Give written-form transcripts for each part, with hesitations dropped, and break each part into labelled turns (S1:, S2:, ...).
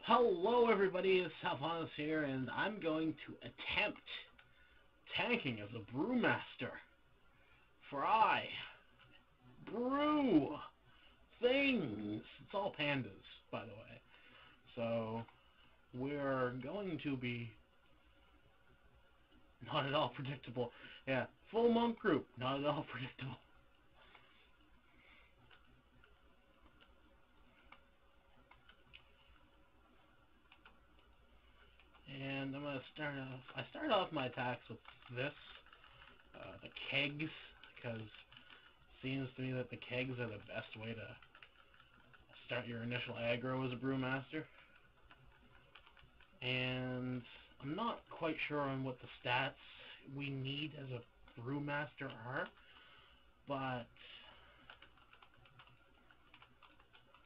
S1: Hello everybody, it's Halvonis here, and I'm going to attempt tanking as a brewmaster. For I brew things. It's all pandas, by the way. So, we're going to be not at all predictable. Yeah, full monk group, not at all predictable. And I'm going to start off, I start off my attacks with this, the kegs, because it seems to me that the kegs are the best way to start your initial aggro as a brewmaster. And I'm not quite sure on what the stats we need as a brewmaster are, but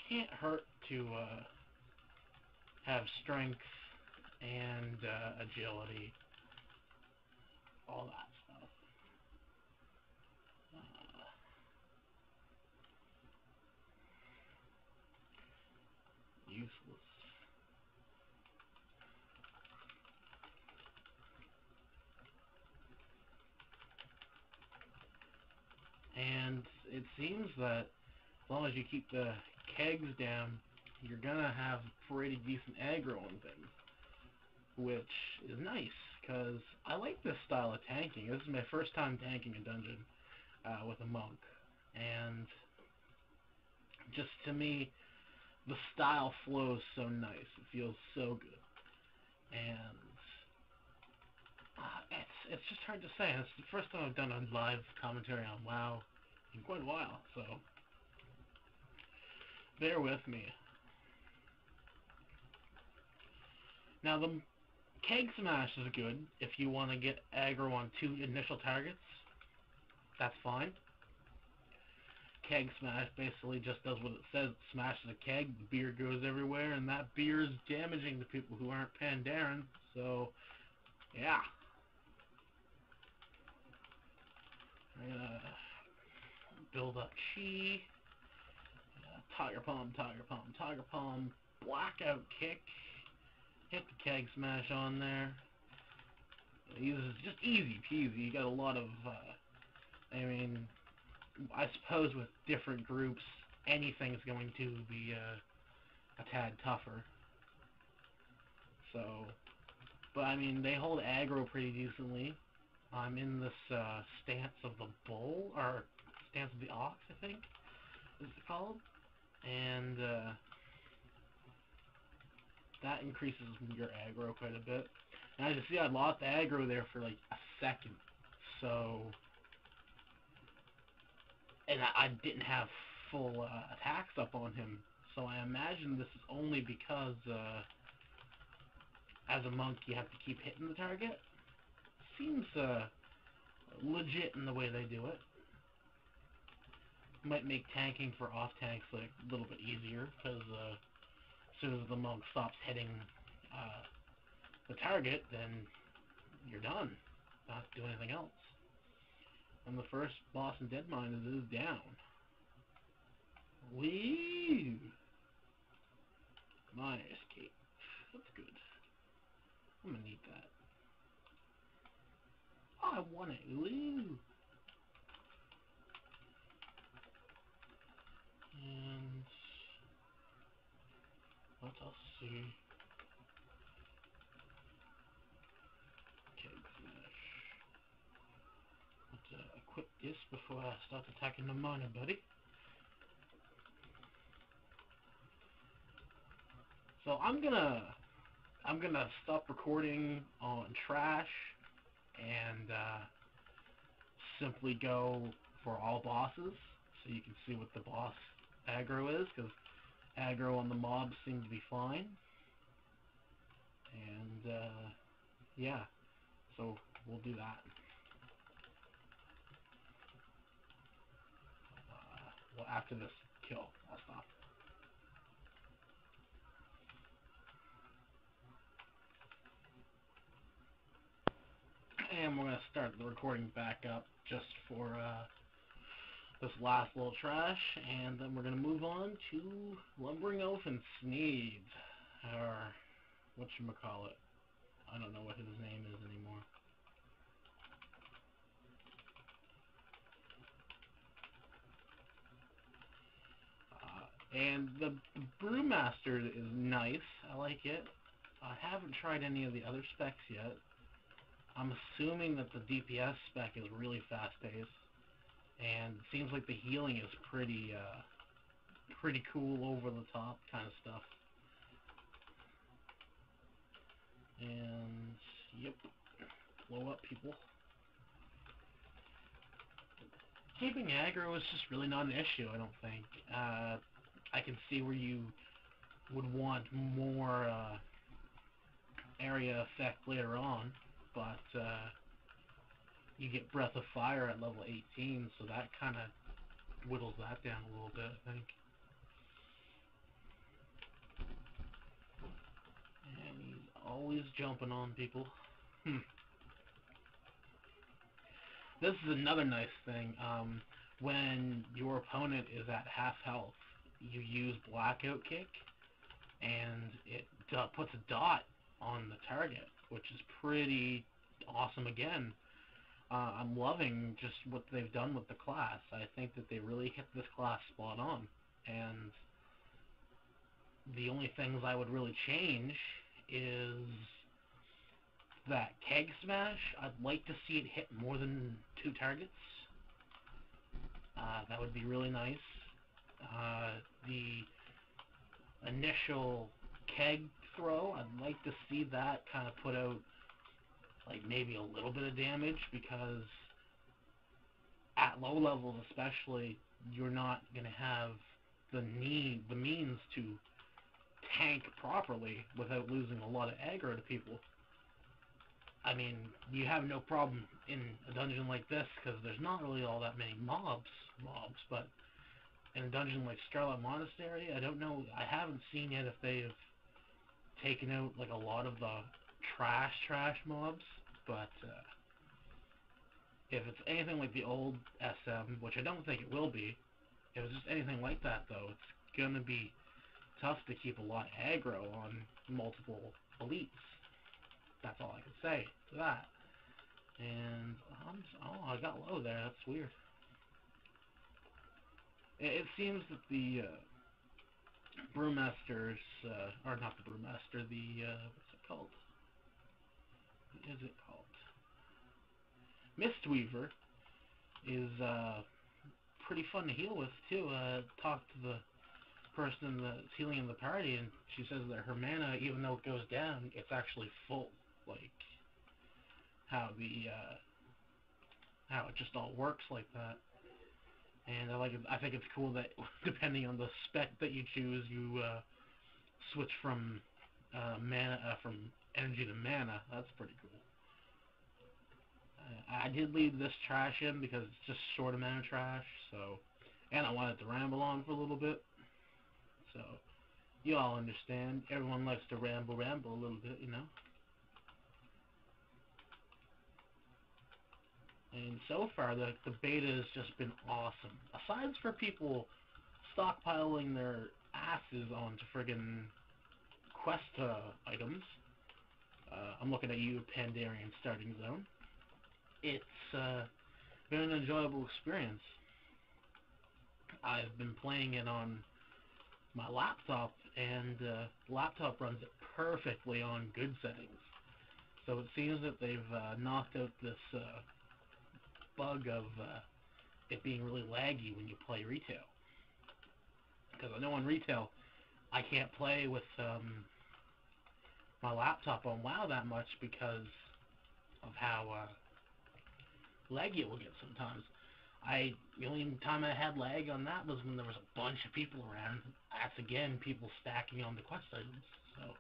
S1: can't hurt to have strength and agility, all that stuff. Useless. And it seems that as long as you keep the kegs down, you're gonna have pretty decent aggro on things, which is nice, because I like this style of tanking. This is my first time tanking a dungeon with a monk, and just to me, the style flows so nice. It feels so good, and it's just hard to say. It's the first time I've done a live commentary on WoW in quite a while, so bear with me. Now, the keg smash is good if you want to get aggro on two initial targets. That's fine. Keg smash basically just does what it says. It smashes a keg, the beer goes everywhere, and that beer is damaging to people who aren't Pandaren. So, yeah. I'm gonna build up chi. Tiger palm, tiger palm, tiger palm. Blackout kick. Hit the keg smash on there. It's just easy peasy. You got a lot of, I suppose with different groups, anything's going to be a tad tougher. So, but they hold aggro pretty decently. I'm in this stance of the bull, or stance of the ox, I think, is it called? And that increases your aggro quite a bit. And as you see, I lost aggro there for like a second. So, and I didn't have full attacks up on him. So I imagine this is only because as a monk you have to keep hitting the target. Seems legit in the way they do it. Might make tanking for off tanks like a little bit easier, because as soon as the monk stops hitting the target, then you're done. Not do anything else. And the first boss in Deadmine is down. Wee! Minor escape. That's good. I'm gonna need that. Oh, I want it. Woo! And let us see. Keg smash. Let's equip this before I start attacking the miner, buddy. So I'm gonna stop recording on trash and simply go for all bosses, so you can see what the boss aggro is, because aggro on the mobs seem to be fine. And yeah, so we'll do that. Well, after this kill, I'll stop. And we're going to start the recording back up just for this last little trash, and then we're going to move on to Lumbering Elf and Sneed, our whatchamacallit. I don't know what his name is anymore. And the Brewmaster is nice. I like it. I haven't tried any of the other specs yet. I'm assuming that the DPS spec is really fast-paced, and it seems like the healing is pretty cool, over-the-top kind of stuff. And yep, blow up people. Keeping aggro is just really not an issue, I don't think. I can see where you would want more area effect later on, but you get Breath of Fire at level 18, so that kind of whittles that down a little bit, I think. And he's always jumping on people. This is another nice thing. When your opponent is at half health, you use Blackout Kick, and it puts a dot on the target, which is pretty awesome again. I'm loving just what they've done with the class. I think that they really hit this class spot on, and the only things I would really change is that keg smash. I'd like to see it hit more than 2 targets. That would be really nice. The initial keg throw, I'd like to see that kind of put out like maybe a little bit of damage, because at low levels especially, you're not going to have the means to tank properly without losing a lot of aggro to people. I mean, you have no problem in a dungeon like this because there's not really all that many mobs, but in a dungeon like Scarlet Monastery, I don't know, I haven't seen yet if they've taken out like a lot of the trash mobs, but if it's anything like the old SM, which I don't think it will be, if it's just anything like that though, it's gonna be tough to keep a lot of aggro on multiple elites. That's all I can say to that. And I got low there. That's weird. It seems that the Brewmasters, or not the Brewmaster, the what's it called? What is it called? Mistweaver is pretty fun to heal with too. Talk to the person that's healing in the party, and she says that her mana, even though it goes down, it's actually full. Like how how it just all works like that. And I think it's cool that depending on the spec that you choose, you switch from from energy to mana. That's pretty cool. I did leave this trash in because it's just short amount of trash, so, and I wanted to ramble on for a little bit. So you all understand. Everyone likes to ramble a little bit, you know. And so far, the beta has just been awesome. Aside for people stockpiling their asses onto friggin' quest items, I'm looking at you, Pandarian Starting Zone. It's been an enjoyable experience. I've been playing it on my laptop, and the laptop runs it perfectly on good settings. So it seems that they've knocked out this bug of it being really laggy when you play retail. Because I know on retail, I can't play with my laptop on WoW that much because of how laggy it will get sometimes. The only time I had lag on that was when there was a bunch of people around. That's again people stacking on the quest items. So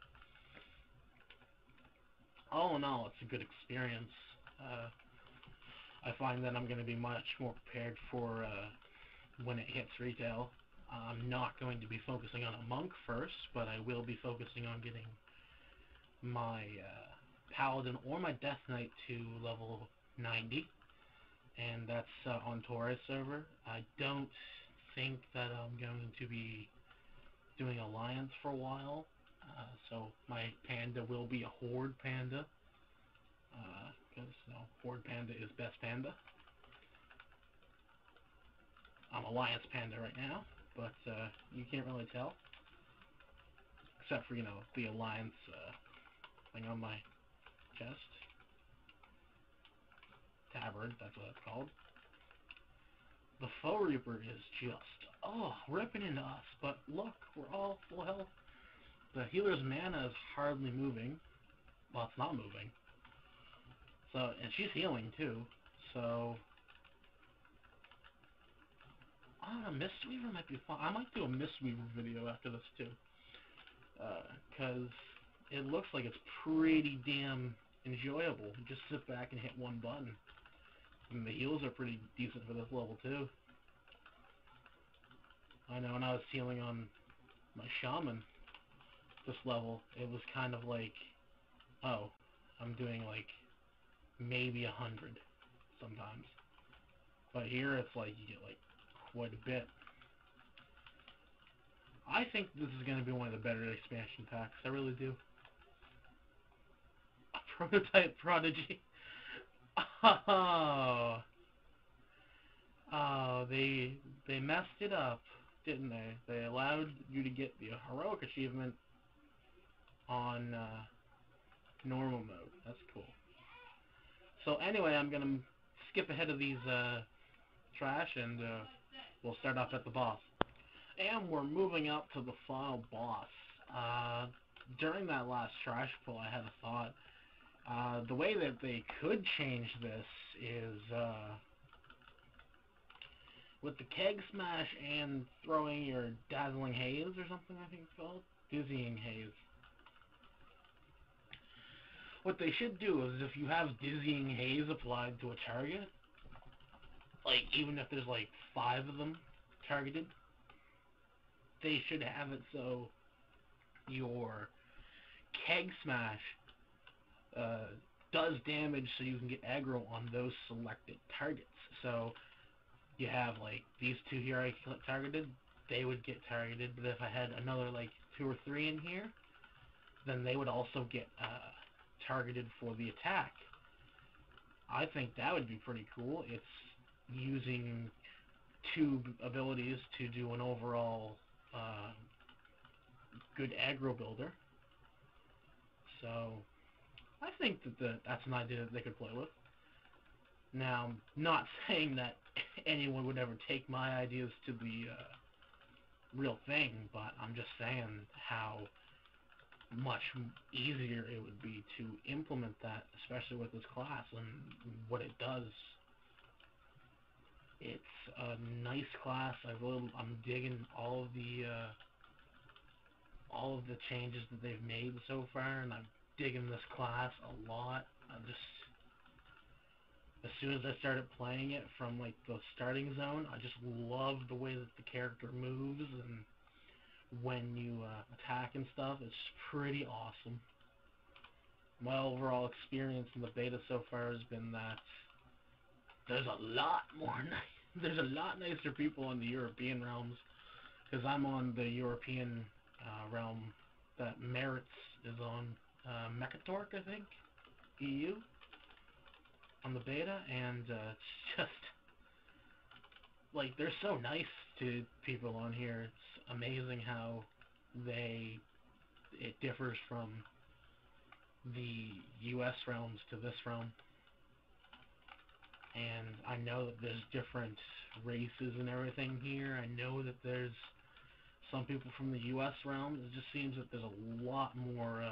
S1: all in all, it's a good experience. I find that I'm going to be much more prepared for when it hits retail. I'm not going to be focusing on a monk first, but I will be focusing on getting my paladin or my death knight to level 90, and that's on Taurus server. I don't think that I'm going to be doing alliance for a while. So my panda will be a horde panda, because horde panda is best panda. I'm alliance panda right now, but you can't really tell, except for the alliance thing on my chest. Tabard, that's what it's called. The Foe Reaper is just, ripping into us. But look, we're all full health. The healer's mana is hardly moving. Well, it's not moving. So, and she's healing too. So, I don't know, Mistweaver might be fun. I might do a Mistweaver video after this too. Because it looks like it's pretty damn enjoyable. Just sit back and hit one button. And the heals are pretty decent for this level too. I know when I was healing on my shaman this level, it was kind of like, oh, I'm doing like maybe 100 sometimes. But here it's like you get like quite a bit. I think this is going to be one of the better expansion packs. I really do. A prototype prodigy. Oh, they messed it up, didn't they? They allowed you to get the heroic achievement on normal mode. That's cool. So anyway, I'm gonna skip ahead of these trash, and we'll start off at the boss. And we're moving up to the final boss. During that last trash pull, I had a thought. The way that they could change this is with the keg smash and throwing your dazzling haze or something, I think it's called. Dizzying haze. What they should do is if you have dizzying haze applied to a target, like even if there's like 5 of them targeted, they should have it so your keg smash does damage so you can get aggro on those selected targets. So you have like these 2 here I targeted, they would get targeted, but if I had another like 2 or 3 in here, then they would also get targeted for the attack. I think that would be pretty cool. It's using 2 abilities to do an overall good aggro builder. So I think that's an idea that they could play with. Now, I'm not saying that anyone would ever take my ideas to the real thing, but I'm just saying how much easier it would be to implement that, especially with this class and what it does. It's a nice class. I'm digging all of the changes that they've made so far, and I'm digging this class a lot. As soon as I started playing it from like the starting zone, I just love the way that the character moves, and when you attack and stuff, it's pretty awesome. My overall experience in the beta so far has been that there's a lot nicer people in the European realms, because I'm on the European realm that Merits is on, Mechatork, I think, EU, on the beta, and it's just, like, they're so nice to people on here. It's amazing how it differs from the US realms to this realm. And I know that there's different races and everything here. I know that there's some people from the US realm. It just seems that there's a lot more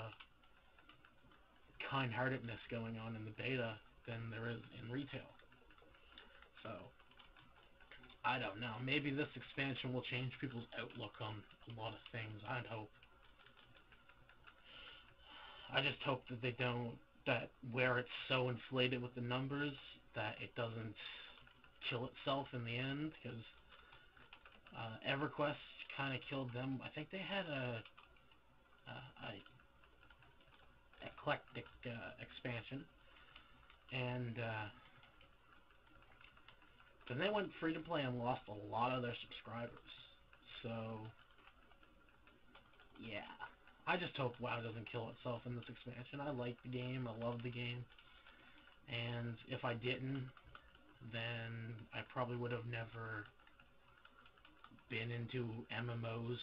S1: kind-heartedness going on in the beta than there is in retail. So, I don't know. Maybe this expansion will change people's outlook on a lot of things. I'd hope. I just hope that they don't, that where it's so inflated with the numbers, that it doesn't kill itself in the end, because EverQuest kind of killed them. I think they had a eclectic expansion, and then they went free to play and lost a lot of their subscribers. So yeah, I just hope WoW doesn't kill itself in this expansion. I like the game. I love the game. And if I didn't, then I probably would have never been into MMOs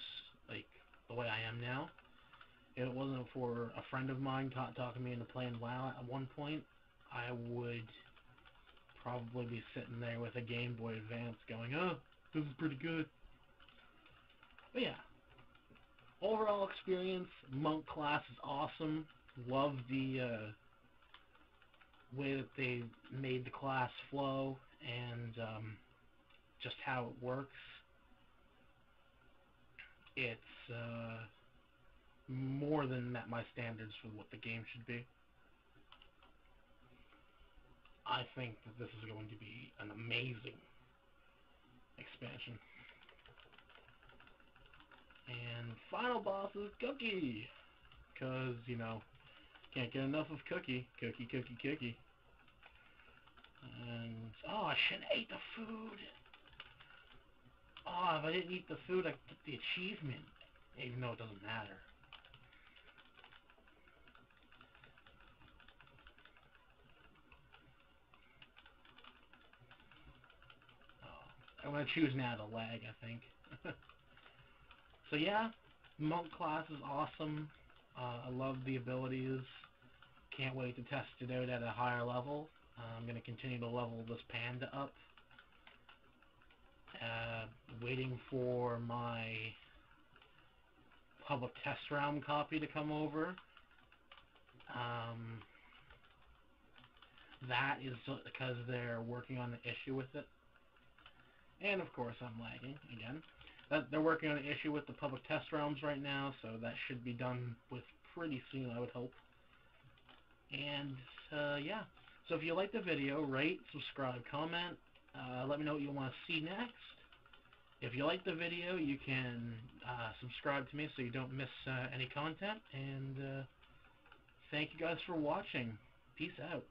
S1: like the way I am now. If it wasn't for a friend of mine talking me into playing WoW at one point, I would probably be sitting there with a Game Boy Advance going, oh, this is pretty good. But yeah, overall experience, monk class is awesome. Love the way that they made the class flow and just how it works. It's more than met my standards for what the game should be. I think that this is going to be an amazing expansion. And final boss is Cookie, because, you know, can't get enough of Cookie. Cookie, Cookie, Cookie. And, oh, I shouldn't have ate the food. Oh, if I didn't eat the food, I'd get the achievement, even though it doesn't matter. Oh, I'm going to choose now to lag, I think. So yeah, monk class is awesome. I love the abilities. Can't wait to test it out at a higher level. I'm going to continue to level this panda up. Waiting for my public test realm copy to come over. That is because they're working on the issue with it. And of course I'm lagging again. They're working on an issue with the public test realms right now, so that should be done with pretty soon, I would hope. And yeah, so if you like the video, rate, subscribe, comment, let me know what you want to see next. If you like the video, you can subscribe to me so you don't miss any content, and thank you guys for watching. Peace out.